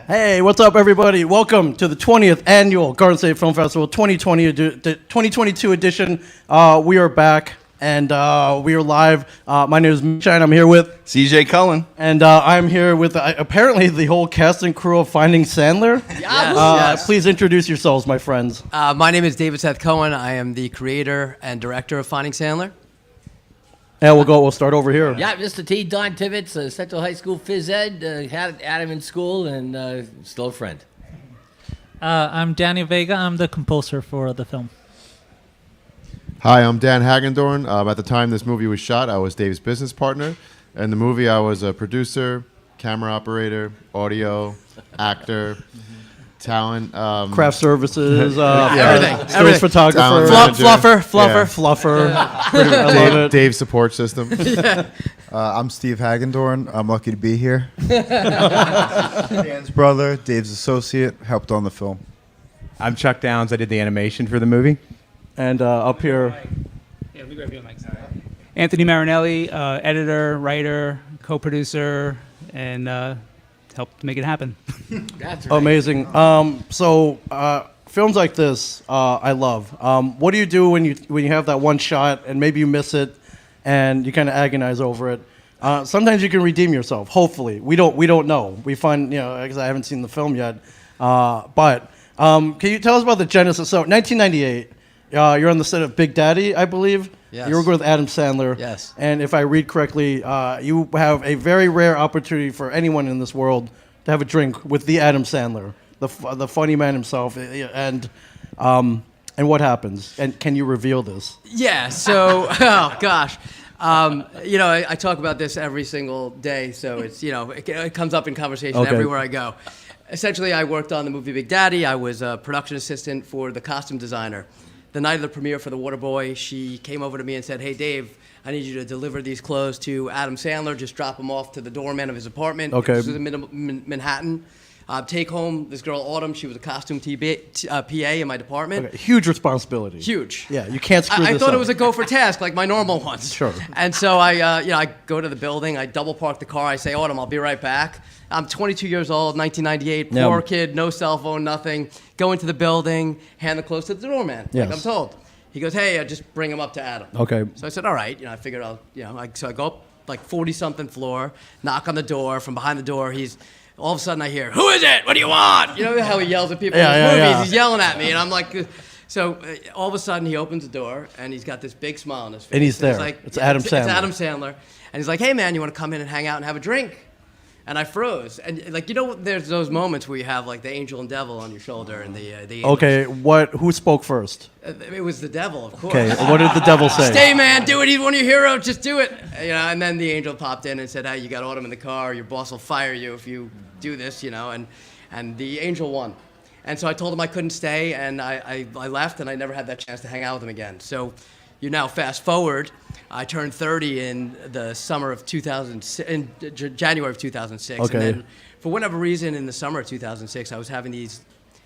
Hey, what's up, everybody? Welcome to the 20th Annual Garden State Film Festival 2022 edition. We are back, and we are live. My name is Misha, and I'm here with... CJ Cullen. And I'm here with, apparently, the whole cast and crew of Finding Sandler. Yes. Please introduce yourselves, my friends. My name is David Seth Cohen. I am the creator and director of Finding Sandler. And we'll start over here. Yeah, Mr. T. Don Tibbetts, Central High School phys ed, had Adam in school, and still a friend. I'm Daniel Vega. I'm the composer for the film. Hi, I'm Dan Hagendorn. At the time this movie was shot, I was Dave's business partner. In the movie, I was a producer, camera operator, audio, actor, talent. Craft services, Everything. stills photographer. Talent manager. Fluffer. I love it. Dave's support system. I'm Steve Hagendorn. I'm lucky to be here. Dan's brother, Dave's associate, helped on the film. I'm Chuck Downs. I did the animation for the movie. And up here... Yeah, let me grab you a mic. Anthony Marinelli, editor, writer, co-producer, and helped make it happen. That's right. Amazing. So films like this, I love. What do you do when you have that one shot and maybe you miss it, and you kind of agonize over it? Sometimes you can redeem yourself. Hopefully, we don't know. We find because I haven't seen the film yet. But can you tell us about the genesis? So 1998, you're on the set of Big Daddy, I believe. Yes. You were with Adam Sandler. Yes. And if I read correctly, you have a very rare opportunity for anyone in this world to have a drink with the Adam Sandler, the funny man himself. And what happens? And can you reveal this? Yeah, so, oh gosh. I talk about this every single day, so it's, it comes up in conversation everywhere I go. Essentially, I worked on the movie Big Daddy. I was a production assistant for the costume designer. The night of the premiere for The Waterboy, she came over to me and said, "Hey, Dave, I need you to deliver these clothes to Adam Sandler. Just drop them off to the doorman of his apartment." Okay. This was in Manhattan. Take home this girl, Autumn. She was a costume PA in my department. Okay. Huge responsibility. Huge. Yeah, you can't screw this up. I thought it was a gopher task, like my normal ones. Sure. And so I go to the building. I double park the car. I say, "Autumn, I'll be right back." I'm 22 years old, 1998, poor kid, no cell phone, nothing. Go into the building, hand the clothes to the doorman, Yes. like I'm told. He goes, "Hey, just bring him up to Adam." Okay. So I said, "All right." I figured so I go up like 40-something floor, knock on the door. From behind the door, all of a sudden I hear, "Who is it? What do you want?" You know how he yells at people in his movies? Yeah. He's yelling at me, and I'm like, so all of a sudden he opens the door, and he's got this big smile on his face. And he's there. Like, It's Adam Sandler. It's Adam Sandler. And he's like, "Hey, man, you want to come in and hang out and have a drink?" And I froze. And there's those moments where you have like the angel and devil on your shoulder, and the angels. Okay, who spoke first? It was the devil, of course. Okay, what did the devil say? Stay, man, do it. He's one of your heroes. Just do it. And then the angel popped in and said, "Hey, you got Autumn in the car. Your boss will fire you if you do this." And the angel won. And so I told him I couldn't stay, and I left, and I never had that chance to hang out with him again. So you now fast forward. I turned 30 in the summer of 2006, in January of 2006. Okay. And then for whatever reason, in the summer of 2006, I was having these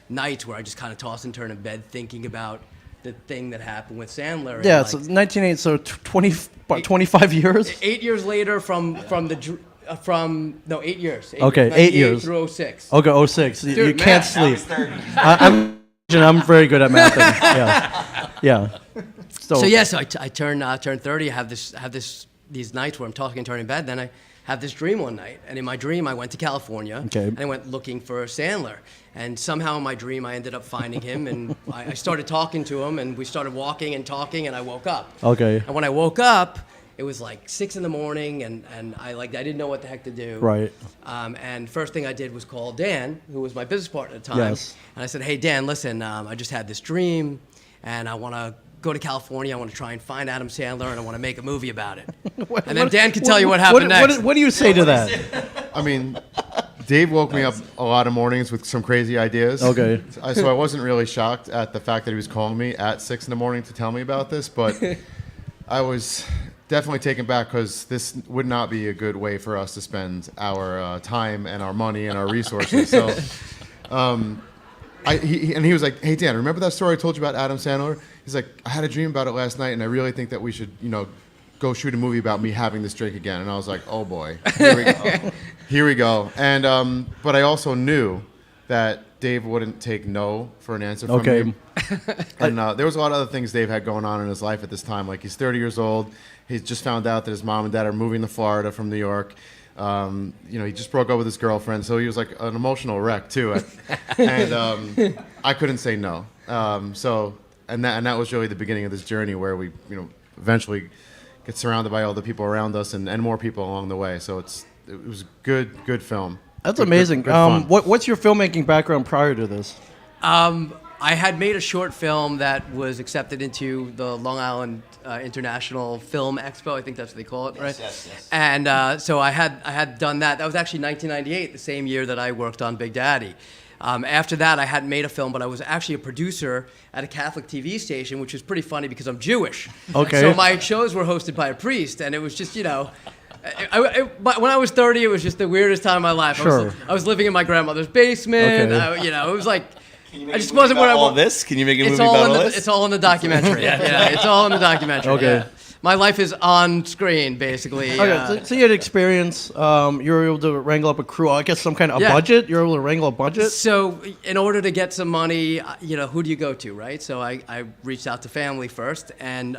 nights where I just kind of toss and turn in bed thinking about the thing that happened with Sandler. Yeah, and so 1980, so 25 years? 8 years later from 8 years. Okay, 8 years. Through 06. Okay, 06. You Dude, can't sleep. I'm very good at math. Yeah. So yes, I turn 30. I have these nights where I'm tossing and turning in bed. Then I have this dream one night, and in my dream I went to California. Okay. And I went looking for Sandler, and somehow in my dream I ended up finding him, and I started talking to him, and we started walking and talking, and I woke up. Okay. And when I woke up, it was like 6 in the morning, and I didn't know what the heck to do. Right. And first thing I did was call Dan, who was my business partner at the time. Yes. And I said, "Hey, Dan, listen, I just had this dream, and I want to go to California. I want to try and find Adam Sandler, and I want to make a movie about it." And then Dan can tell you what happened next. What do you say to that? I mean, Dave woke me up a lot of mornings with some crazy ideas. Okay. So I wasn't really shocked at the fact that he was calling me at 6 in the morning to tell me about this, but I was definitely taken back because this would not be a good way for us to spend our time and our money and our resources. So he was like, "Hey, Dan, remember that story I told you about Adam Sandler?" He's like, "I had a dream about it last night, and I really think that we should, go shoot a movie about me having this drink again." And I was like, "Oh boy, here we go." And but I also knew that Dave wouldn't take no for an answer from Okay. me. And there was a lot of other things Dave had going on in his life at this time. Like, he's 30 years old. He's just found out that his mom and dad are moving to Florida from New York. He just broke up with his girlfriend, so he was like an emotional wreck too. And I couldn't say no. And that was really the beginning of this journey where we, eventually get surrounded by all the people around us and more people along the way. So it was good film. That's Good- amazing. good fun. What's your filmmaking background prior to this? I had made a short film that was accepted into the Long Island International Film Expo. I think that's what they call it, right? Yes. And so I had done that. That was actually 1998, the same year that I worked on Big Daddy. After that, I hadn't made a film, but I was actually a producer at a Catholic TV station, which was pretty funny because I'm Jewish. Okay. So my shows were hosted by a priest, and it was just, but when I was 30, it was just the weirdest time of my life. Sure. I was living in my grandmother's basement. Okay. It was like, I just wasn't where I all was. this? Can you make a It's movie all about in all the, this? it's all in the documentary. It's all in the documentary. Okay. Yeah. My life is on screen, basically. Okay, so you had experience. You were able to wrangle up a crew. I guess some kind of a Yeah. budget. You were able to wrangle a budget. So in order to get some money, who do you go to, right? So I reached out to family first, and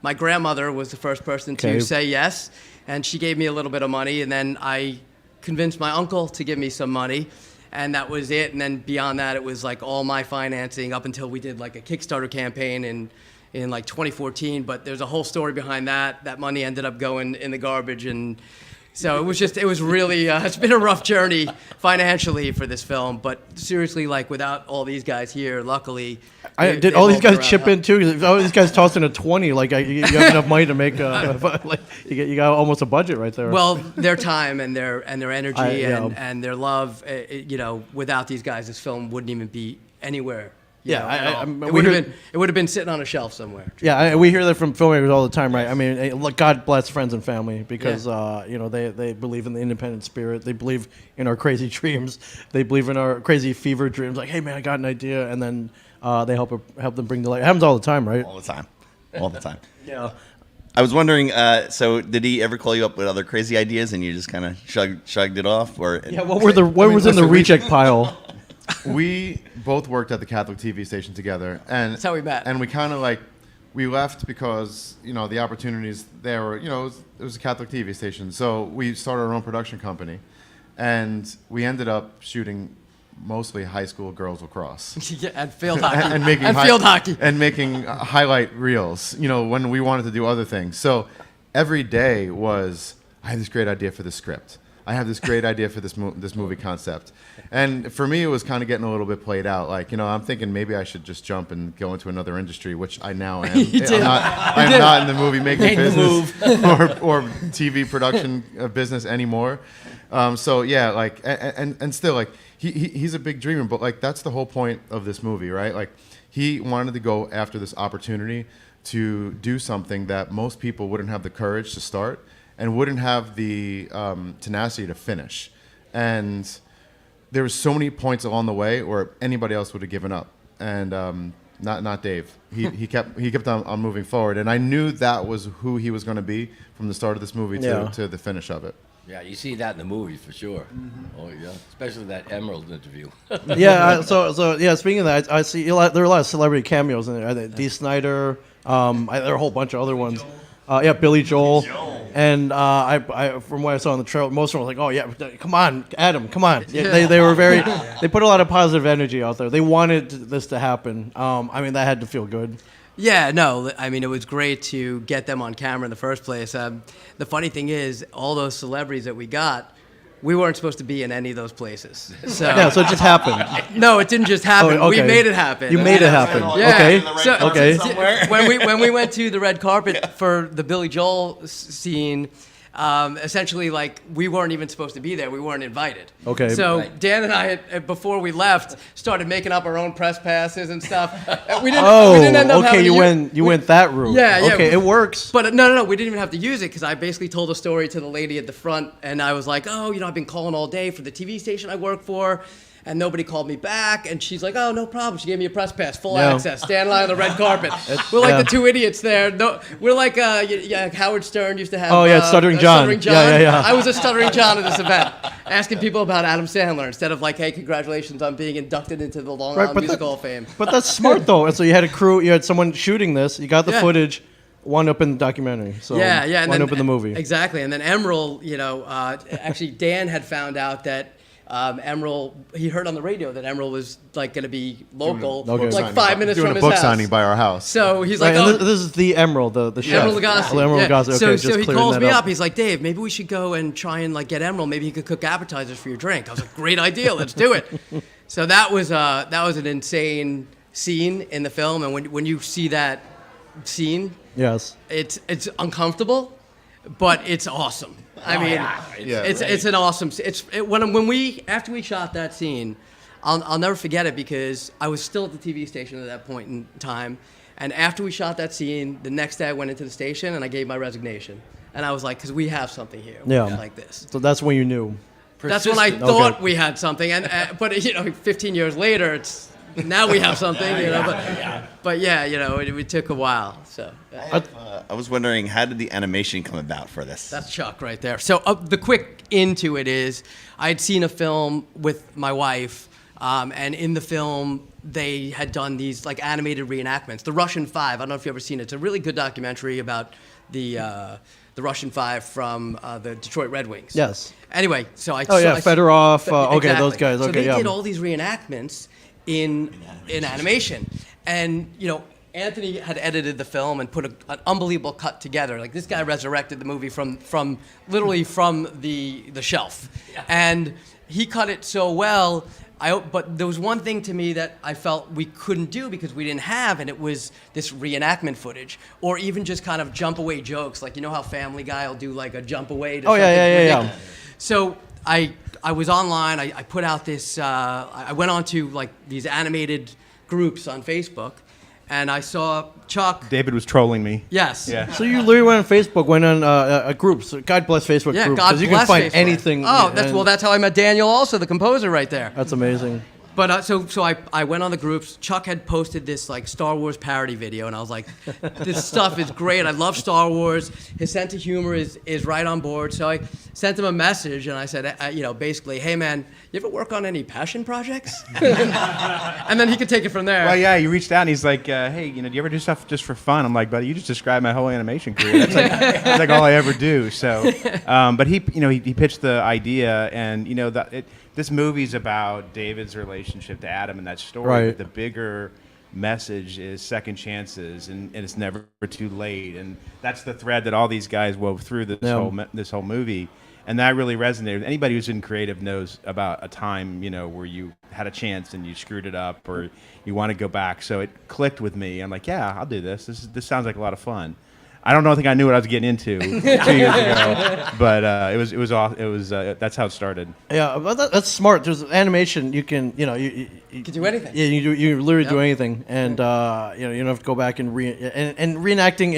my grandmother was the first person Okay. to say yes, and she gave me a little bit of money, and then I convinced my uncle to give me some money, and that was it. And then beyond that, it was like all my financing up until we did like a Kickstarter campaign in like 2014, but there's a whole story behind that. That money ended up going in the garbage, and so it was really, it's been a rough journey financially for this film, but seriously, like without all these guys here, luckily. Did all these guys chip in too? 'Cause if all these guys tossed in a 20, like you have enough money to make, like you got almost a budget right there. Well, their time and their energy yeah. and their love, without these guys, this film wouldn't even be anywhere. Yeah, at all. we It would have hear- been. It would have been sitting on a shelf somewhere. Yeah, we hear that from filmmakers all the time, right? I mean, look, God bless friends and family because they believe in the independent spirit. They believe in our crazy dreams. They believe in our crazy fever dreams. Like, hey man, I got an idea, and then they help them bring to life. It happens all the time, right? All the time. Yeah. I was wondering, so did he ever call you up with other crazy ideas and you just kind of shrugged it off? Or Yeah. What was in the reject pile? We both worked at the Catholic TV station together, and That's how we met. And we kind of we left because the opportunities there were it was a Catholic TV station, so we started our own production company, and we ended up shooting mostly high school girls lacrosse. Yeah, and field hockey. and making field hockey. and making highlight reels. When we wanted to do other things. So every day was, I have this great idea for the script. I have this great idea for this movie concept. And for me, it was kind of getting a little bit played out. Like, I'm thinking maybe I should just jump and go into another industry, which I now am. You did. I'm not in the movie making business or TV production business anymore. So yeah, and still he's a big dreamer, but that's the whole point of this movie, right? Like, he wanted to go after this opportunity to do something that most people wouldn't have the courage to start and wouldn't have the tenacity to finish. And there were so many points along the way where anybody else would have given up, and not Dave. He kept on moving forward, and I knew that was who he was going to be from the start of this movie to the finish of it. Yeah, you see that in the movie for sure. Mm-hmm. Oh yeah, especially that Emerald interview. Yeah. So yeah. Speaking of that, I see there are a lot of celebrity cameos in there. Dee Snider. There are a whole bunch of other ones. Yeah, Billy Joel. And I from what I saw in the trailer, most of them were like, "Oh yeah, come on, Adam, come on." Yeah, they were very. They put a lot of positive energy out there. They wanted this to happen. That had to feel good. Yeah, no, it was great to get them on camera in the first place. The funny thing is, all those celebrities that we got, we weren't supposed to be in any of those places. So Yeah, so it just happened. no, it didn't just happen. Oh, okay. We made it happen. You made it happen. Yeah. Okay. So, Okay. when we went to the red carpet for the Billy Joel scene, essentially, we weren't even supposed to be there. We weren't invited. Okay. So Right. Dan and I, before we left, started making up our own press passes and stuff. We didn't end up Okay. having to You went that route. Yeah, yeah. Okay, it works. But no, we didn't even have to use it because I basically told a story to the lady at the front, and I was like, I've been calling all day for the TV station I work for, and nobody called me back. And she's like, "Oh, no problem." She gave me a press pass, full Yeah. access, stand in line on the red carpet. We're like the two idiots there. No, we're like Howard Stern used to have. Oh, yeah, Stuttering John. Stuttering John. Yeah. I was a Stuttering John at this event, asking people about Adam Sandler instead of like, "Hey, congratulations on being inducted into the Long Island Music Hall of Fame." But that's smart though. And so you had a crew, you had someone shooting this, you got the Yeah. footage, wound up in the documentary. So and wound up in the movie. Exactly, and then Emerald, actually Dan had found out that Emerald, he heard on the radio that Emerald was like going to be local, like 5 minutes doing from a his book house. signing by our house. So he's Right, like, and "Oh, this is the Emerald, the chef. Emerald Lagasse." Emerald Yeah. Lagasse. Okay, so just he clearing calls that me up. up. He's like, "Dave, maybe we should go and try and like get Emerald. Maybe he could cook appetizers for your drink." I was like, "Great idea. Let's do it." So that was an insane scene in the film, and when you see that scene, Yes. it's uncomfortable, but it's awesome. I mean, it's an awesome. After we shot that scene, I'll never forget it because I was still at the TV station at that point in time, and after we shot that scene, the next day I went into the station and I gave my resignation, and I was like, because we have something here, Yeah. like this. So that's when you knew. That's when I thought Okay. we had something, and but 15 years later, now we have something, But yeah, it took a while. So I was wondering, how did the animation come about for this? that's Chuck right there. So the quick into it is, I had seen a film with my wife, and in the film they had done these like animated reenactments. The Russian Five. I don't know if you've ever seen it. It's a really good documentary about the Russian Five from the Detroit Red Wings. Yes. Anyway, so I. Oh yeah, Fedorov. Okay, Exactly. those guys. Okay, So they yeah. did all these reenactments in animation, and Anthony had edited the film and put an unbelievable cut together. Like this guy resurrected the movie from literally from the shelf, and he cut it so well. But there was one thing to me that I felt we couldn't do because we didn't have, and it was this reenactment footage, or even just kind of jump away jokes. Like how Family Guy will do like a jump away to something ridiculous. So I was online. I put out this. I went on to like these animated groups on Facebook, and I saw Chuck. David was trolling me. Yes. Yeah. So you literally went on Facebook, went on a group. So God bless Facebook Yeah, groups, God because you bless can find Facebook. anything. Oh, and that's how I met Daniel, also the composer, right there. That's amazing. But so I went on the groups. Chuck had posted this like Star Wars parody video, and I was like, this stuff is great. I love Star Wars. His sense of humor is right on board. So I sent him a message, and I said, basically, "Hey man, you ever work on any passion projects?" And then he could take it from there. Well, yeah, he reached out and he's like, "Hey, do you ever do stuff just for fun?" I'm like, "Buddy, you just described my whole animation career. That's like all I ever do." So, but he pitched the idea, and this movie's about David's relationship to Adam and that story. Right. But the bigger message is second chances, and it's never too late. And that's the thread that all these guys wove through this whole movie. And that really resonated. Anybody who's in creative knows about a time, where you had a chance and you screwed it up, or you want to go back. So it clicked with me. I'm like, yeah, I'll do this. This sounds like a lot of fun. I don't think I knew what I was getting into 2 years ago, but that's how it started. Yeah, but that's smart. There's animation. You can, you can do anything. Yeah, you literally do anything, and you don't have to go back and and reenacting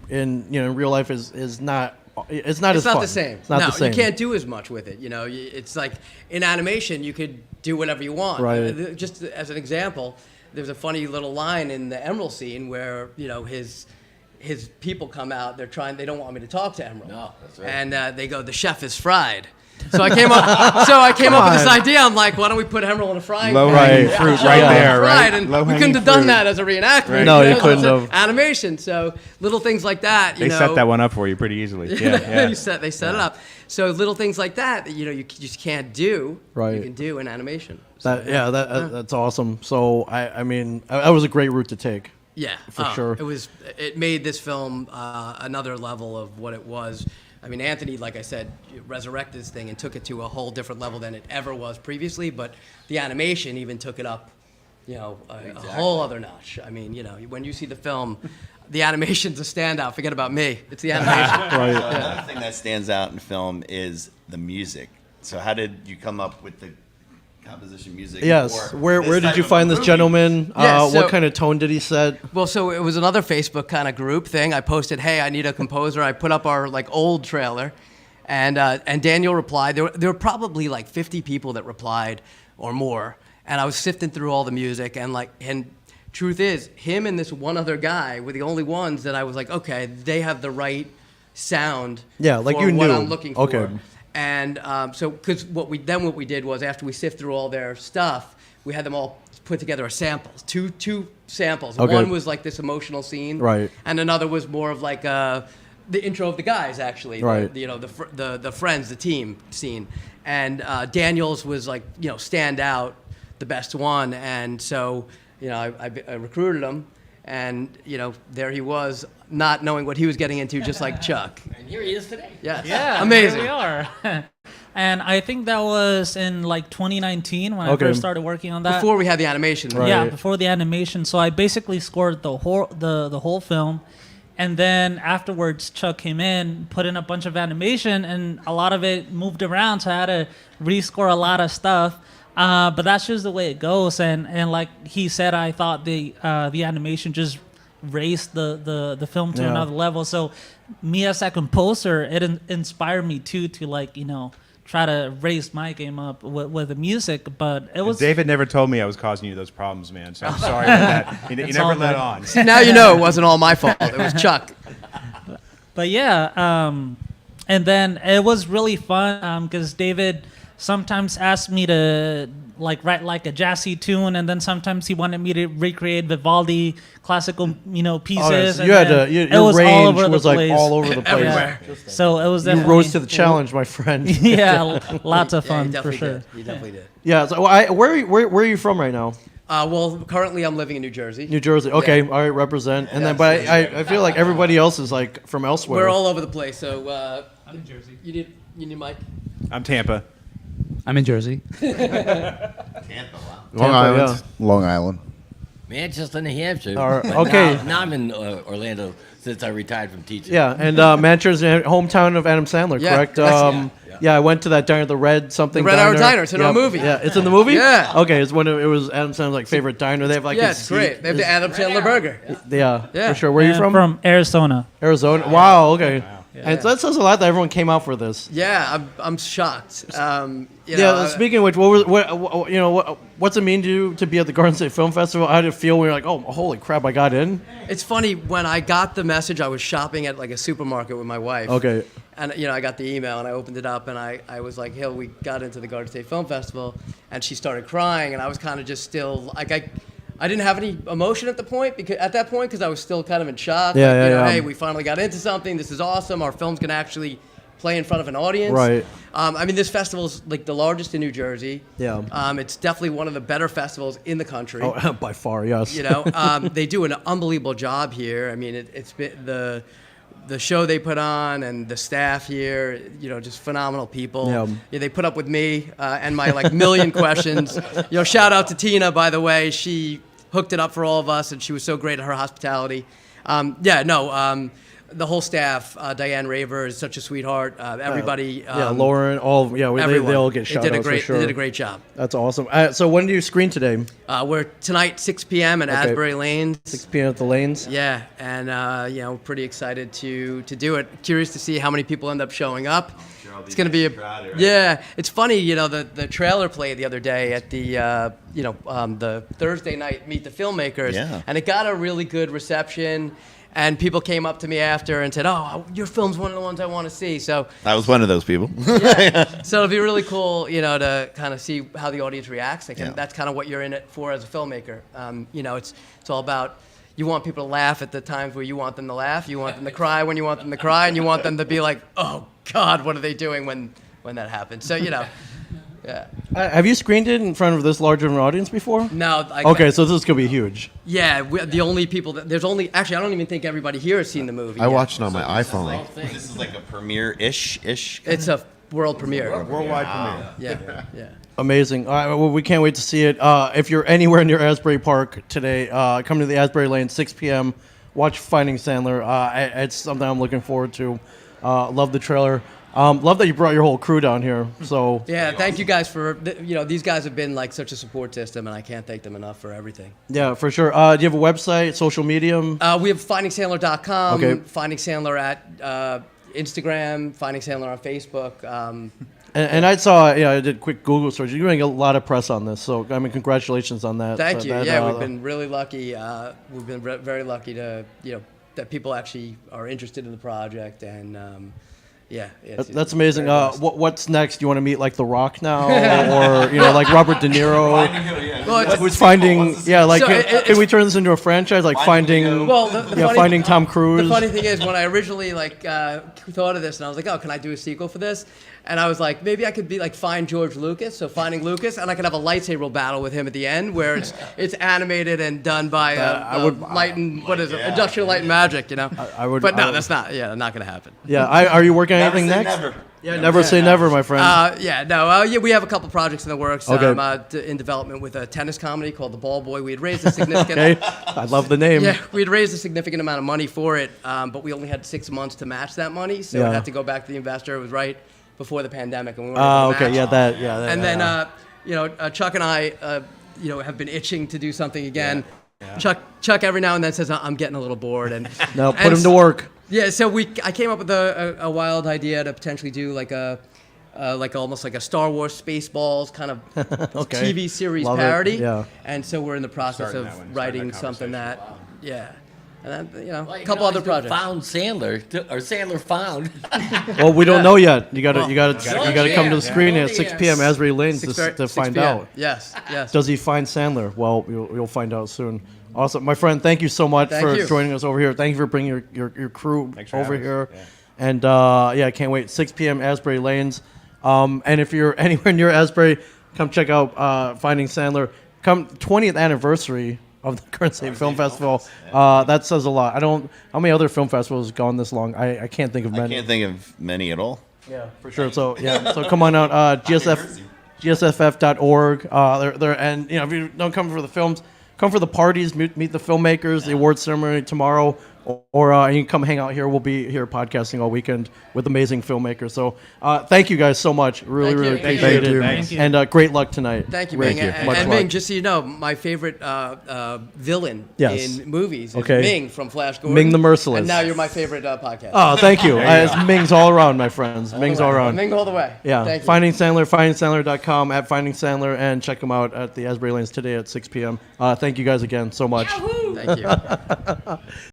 in real life is not. It's not as fun. The same. It's not the same. You can't do as much with it. It's like in animation, you could do whatever you want. Right. Just as an example, there's a funny little line in the Emerald scene where his people come out. They don't want me to talk to Emerald. No, that's right. And they go, "The chef is fried." So I came up with this idea. I'm like, why don't we put Emerald in a frying pan? Low-hanging fruit right there, right? And we Low-hanging couldn't have done fruit. that as a reenactment. Right. No, you It's couldn't an have. Animation. So little things like that. They set that one up for you pretty easily. Yeah. They set it up. So little things like that you just can't do. Right. You can do in animation. So, That's awesome. So I mean, that was a great route to take. yeah, for sure. It made this film another level of what it was. I mean, Anthony, like I said, resurrected this thing and took it to a whole different level than it ever was previously. But the animation even took it up, a whole other notch. I mean, when you see the film, the animation's a standout. Forget about me. It's the animation. Right. Another thing that stands out in film is the music. So how did you come up with the composition music? Yes. for Where this did type you of find this movie? gentleman? Yeah, so- What kind of tone did he set? Well, so it was another Facebook kind of group thing. I posted, "Hey, I need a composer." I put up our old trailer, And Daniel replied. There were probably like 50 people that replied or more. And I was sifting through all the music, and truth is, him and this one other guy were the only ones that I was like, okay, they have the right sound. Yeah, like for you what knew. I'm looking for. Okay. And so, because what we did was after we sifted through all their stuff, we had them all put together a samples, two samples. Okay. One was like this emotional scene, Right. and another was more of like the intro of the guys, actually, Right. the friends, the team scene. And Daniel's was like, stand out, the best one. And so, I recruited him, and there he was, not knowing what he was getting into, just like Chuck. And here he is today. Yes. Yeah, Amazing. Here we are. And I think that was in like 2019 when I Okay. first started working on that. Before we had the animation. Right. Yeah, before the animation. So I basically scored the whole film, and then afterwards Chuck came in, put in a bunch of animation, and a lot of it moved around. So I had to rescore a lot of stuff. But that's just the way it goes. And like he said, I thought the animation just raised the film to Yeah. another level. So me as a composer, it inspired me too to like try to raise my game up with the music. But it was David never told me I was causing you those problems, man. So I'm sorry about that. You It's never all let good. on. See, now you know it wasn't all my fault. It was Chuck. But yeah, and then it was really fun because David sometimes asked me to like write like a jazzy tune, and then sometimes he wanted me to recreate Vivaldi classical, pieces. Oh, yeah, so and you had then to, it your was all range over the was like place. all over the place. Everywhere. So it was You definitely rose to the challenge, my friend. Yeah, lots of Yeah, fun you for definitely sure. did. You definitely did. Yeah. So where are you from right now? Well, currently I'm living in New Jersey. New Jersey. Okay. Yeah. All right. Represent. And then, but I feel like everybody else is like from elsewhere. We're all over the place. So I'm in Jersey. you need Mike. I'm Tampa. I'm in Jersey. Long Island. Long Island. Manchester, New Hampshire. All right, But okay. Now I'm in Orlando since I retired from teaching. Yeah, and Manchester's hometown of Adam Sandler, Yeah, correct? that's- Yeah, I went to that diner, the Red something. The Red Hour Diner. It's in our movie. Yeah, it's in the movie. Yeah. Okay, it's when it was Adam Sandler's like favorite diner. They have like Yeah, his it's great. They have the Adam Sandler burger. Yeah, Yeah. for sure. Where are you And from? From Arizona. Arizona. Wow. Okay. And so that says a lot that everyone came out for this. Yeah, I'm shocked. Yeah. Speaking of which, what's it mean to be at the Garden State Film Festival? How did it feel when you're like, oh, holy crap, I got in? It's funny, when I got the message, I was shopping at like a supermarket with my wife. Okay. And I got the email and I opened it up and I was like, Hill, we got into the Garden State Film Festival, and she started crying, and I was kind of just still like I didn't have any emotion at that point because I was still kind of in shock. Yeah, like, yeah, yeah. Hey, we finally got into something. This is awesome. Our film's gonna actually play in front of an audience. Right. I mean, this festival is like the largest in New Jersey. Yeah. It's definitely one of the better festivals in the country. Oh, by far, yes. They do an unbelievable job here. I mean, it's been the show they put on and the staff here, just phenomenal people. Yeah. They put up with me and my like million questions. Shout out to Tina, by the way. She hooked it up for all of us, and she was so great at her hospitality. The whole staff, Diane Raver is such a sweetheart. Everybody. Lauren, they all get shout outs for sure. They did a great job. That's awesome. So when do you screen today? We're tonight 6 p.m. at Asbury Lanes. 6 p.m. at the Lanes. Yeah, and pretty excited to do it. Curious to see how many people end up showing up. It's going to be yeah. It's funny, the trailer played the other day at the Thursday night Meet the Filmmakers, and it got a really good reception. And people came up to me after and said, "Oh, your film's one of the ones I want to see." So I was one of those people. so it'll be really cool, to kind of see how the audience reacts. That's kind of what you're in it for as a filmmaker. It's all about, you want people to laugh at the times where you want them to laugh. You want them to cry when you want them to cry, and you want them to be like, "Oh God, what are they doing when that happens?" So Yeah. Have you screened it in front of this large of an audience before? No. Okay, so this is gonna be huge. Yeah, the only people actually, I don't even think everybody here has seen the movie. I watched it on my iPhone. This is like a premiere-ish. It's a world premiere. Worldwide premiere. Yeah. Amazing. All right, well, we can't wait to see it. If you're anywhere near Asbury Park today, come to the Asbury Lane, 6 p.m. Watch Finding Sandler. It's something I'm looking forward to. Love the trailer. Love that you brought your whole crew down here. So yeah, thank you guys for these guys have been like such a support system, and I can't thank them enough for everything. yeah, for sure. Do you have a website, social media? We have FindingSandler.com. Okay. Finding Sandler at Instagram, Finding Sandler on Facebook. And I saw, I did a quick Google search. You're doing a lot of press on this, so I mean, congratulations on that. Thank So you. that, Yeah, we've been really lucky. We've been very lucky to, that people actually are interested in the project, and that's amazing. What's next? You want to meet like The Rock now, or like Robert De Niro? Who's finding? Yeah, like can we turn this into a franchise? Like finding Tom Cruise. The funny thing is, when I originally thought of this, and I was like, oh, can I do a sequel for this? And I was like, maybe I could be like Find George Lucas, so Finding Lucas, and I could have a lightsaber battle with him at the end, where it's animated and done by Industrial Light and Magic, I would. But no, that's not. Yeah, not gonna happen. Yeah, are you working on anything next? Never. Yeah, never say never, my friend. We have a couple projects in the works. Okay. In development with a tennis comedy called The Ball Boy. We had raised a significant. Okay, I love the name. Yeah, we had raised a significant amount of money for it, but we only had 6 months to match that money, so it had to go back to the investor. It was right before the pandemic, and we weren't able to match. And then Chuck and I, have been itching to do something again. Yeah. Chuck every now and then says, I'm getting a little bored, and no, put him to work. Yeah, so I came up with a wild idea to potentially do like almost like a Star Wars Spaceballs kind of TV series parody. Yeah. And so we're in the process of writing something that, and then, a couple always other projects. Found Sandler, or Sandler found. Well, we don't know yet. You got to come to the screen at 6 p.m. Asbury Lanes to find out. Yes. Does he find Sandler? Well, you'll find out soon. Awesome, my friend. Thank you so much for joining us over here. Thank you for bringing your crew over here. Yeah. And I can't wait. 6 p.m. Asbury Lanes. And if you're anywhere near Asbury, come check out Finding Sandler. Come 20th anniversary of the Current State Film Festival. That says a lot. How many other film festivals have gone this long? I can't think of many. I can't think of many at all. Yeah, for sure. So so come on out. GSFF.org. And if you don't come for the films, come for the parties. Meet the filmmakers. The awards ceremony tomorrow. Or you can come hang out here. We'll be here podcasting all weekend with amazing filmmakers. So thank you guys so much. Really appreciate it. Thank you. And great luck tonight. Thank you, Ming. Ming. And Ming, just so you know, my favorite villain in movies is Ming from Flash Gordon. Ming the Merciless. And now you're my favorite podcast. Oh, thank you. Ming's all around, my friends. Ming's all around. Ming all the way. Yeah. Thank you. Finding Sandler, FindingSandler.com, at Finding Sandler, and check them out at the Asbury Lanes today at 6 p.m. Thank you guys again so much. Thank you.